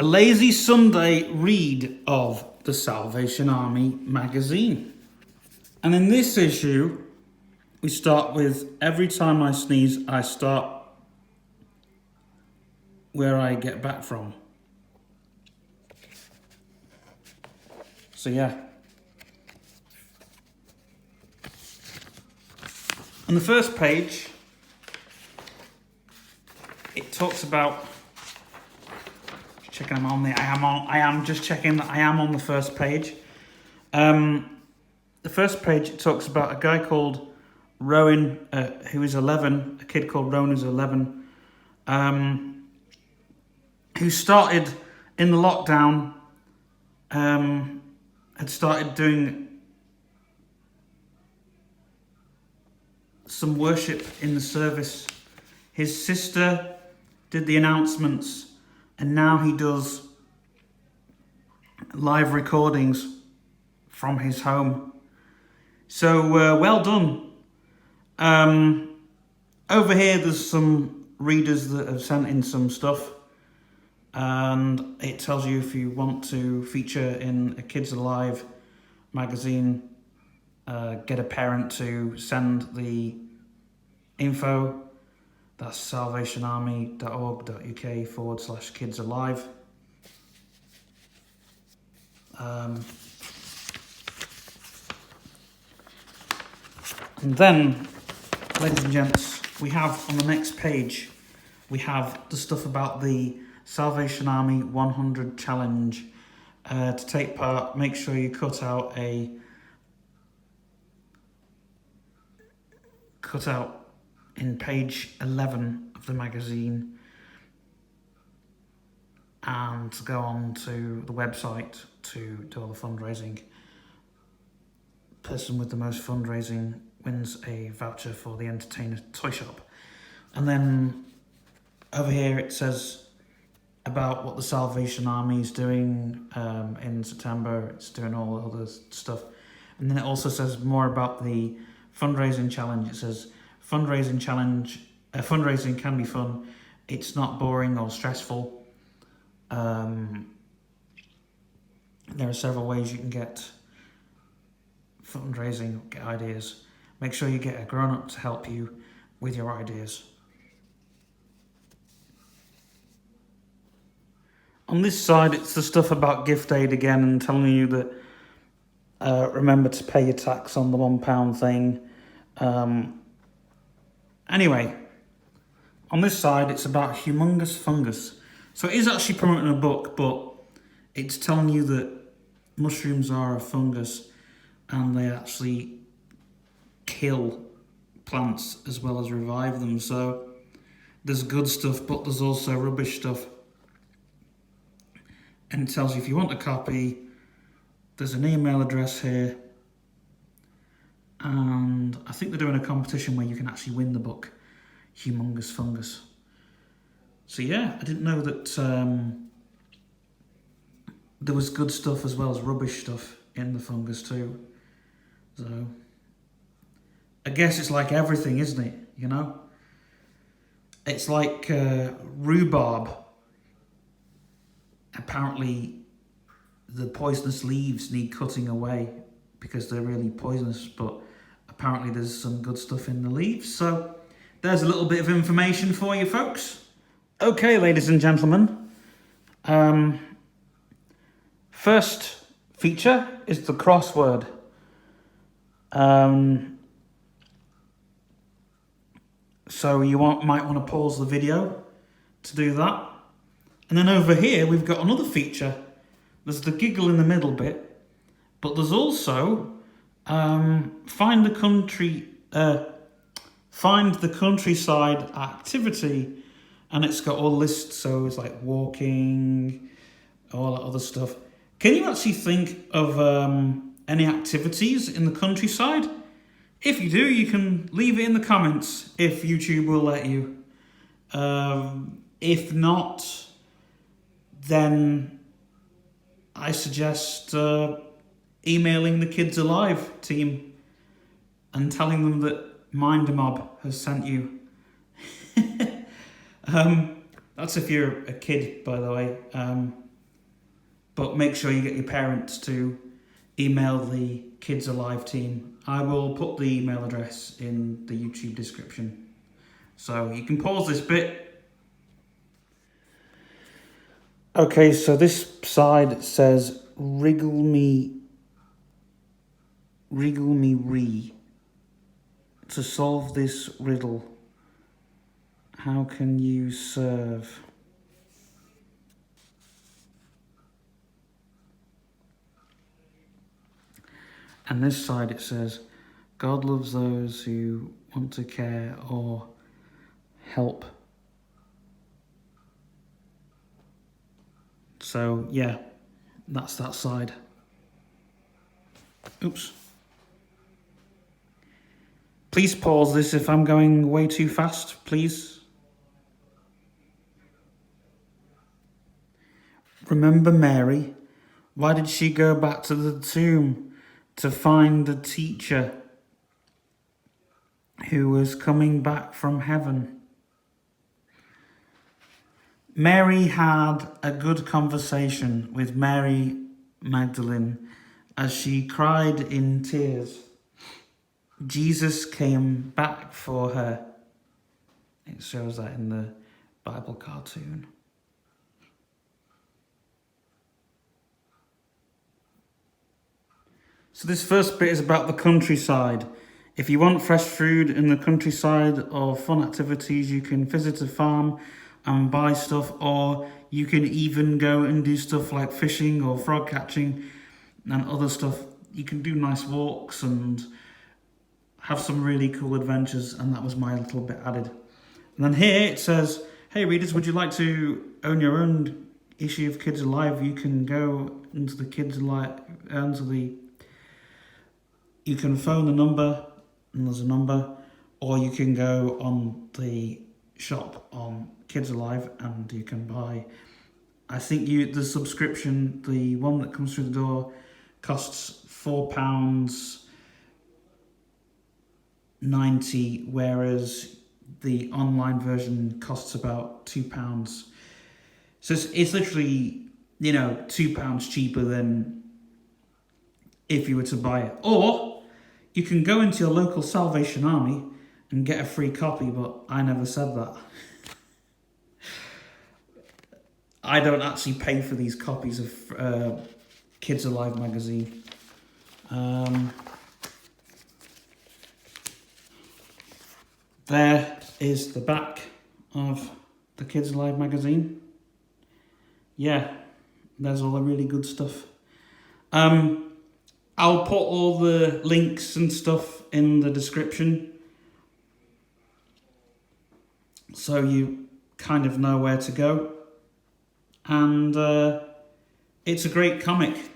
a Lazy Sunday read of the Salvation Army magazine. And in this issue, we start with, every time I sneeze, I start where I get back from. So yeah. On the first page, it talks about, checking I'm on the, I am just checking that I am on the first page. The first page, it talks about a guy called Rowan, who is 11, a kid called Rowan who's 11, who started in the lockdown, had started doing some worship in the service. His sister did the announcements, and now he does live recordings from his home. So well done. Over here there's some readers that have sent in some stuff, and it tells you if you want to feature in a Kids Alive magazine, get a parent to send the info. That's salvationarmy.org.uk/Kids Alive. And then, ladies and gents, we have on the next page, we have the stuff about the Salvation Army 100 Challenge. To take part, make sure you cut out in page 11 of the magazine and to go on to the website to do all the fundraising. Person with the most fundraising wins a voucher for the Entertainer Toy Shop. And then over here it says about what the Salvation Army is doing in September. It's doing all the other stuff. And then it also says more about the fundraising challenge. It says, fundraising can be fun. It's not boring or stressful. There are several ways you can get fundraising, get ideas. Make sure you get a grown-up to help you with your ideas. On this side, it's the stuff about gift aid again, and telling you that remember to pay your tax on the £1 thing. Anyway, on this side, it's about humongous fungus. So it is actually promoting a book, but it's telling you that mushrooms are a fungus and they actually kill plants as well as revive them. So there's good stuff, but there's also rubbish stuff. And it tells you if you want a copy, there's an email address here. And I think they're doing a competition where you can actually win the book, Humongous Fungus. So yeah, I didn't know that there was good stuff as well as rubbish stuff in the fungus too. So I guess it's like everything, isn't it? You know? It's like rhubarb. Apparently the poisonous leaves need cutting away because they're really poisonous, but apparently there's some good stuff in the leaves. So there's a little bit of information for you folks. Okay, ladies and gentlemen. First feature is the crossword. So you might want to pause the video to do that. And then over here, we've got another feature. There's the giggle in the middle bit, but there's also find the countryside activity, and it's got all lists. So it's like walking, all that other stuff. Can you actually think of any activities in the countryside? If you do, you can leave it in the comments if YouTube will let you. If not, then I suggest emailing the Kids Alive team and telling them that Minder Mob has sent you. That's if you're a kid, by the way. but make sure you get your parents to email the Kids Alive team. I will put the email address in the YouTube description. So you can pause this bit. Okay, so this side says wriggle me re. To solve this riddle, how can you serve? And this side it says, God loves those who want to care or help. So yeah, that's that side. Oops. Please pause this if I'm going way too fast, please. Remember Mary? Why did she go back to the tomb? To find the teacher who was coming back from heaven. Mary had a good conversation with Mary Magdalene as she cried in tears. Jesus came back for her. It shows that in the Bible cartoon. So this first bit is about the countryside. If you want fresh food in the countryside or fun activities, you can visit a farm and buy stuff, or you can even go and do stuff like fishing or frog catching and other stuff. You can do nice walks and have some really cool adventures, and that was my little bit added. And then here it says, hey readers, would you like to own your own issue of Kids Alive? You can go into the Kids Alive, you can phone the number, and there's a number, or you can go on the shop on Kids Alive and you can buy, I think the subscription, the one that comes through the door, costs £4.90, whereas the online version costs about £2. So it's literally, £2 cheaper than if you were to buy it. Or you can go into your local Salvation Army and get a free copy, but I never said that. I don't actually pay for these copies of Kids Alive magazine. There is the back of the Kids Alive magazine. Yeah, there's all the really good stuff. I'll put all the links and stuff in the description so you kind of know where to go. And it's a great comic.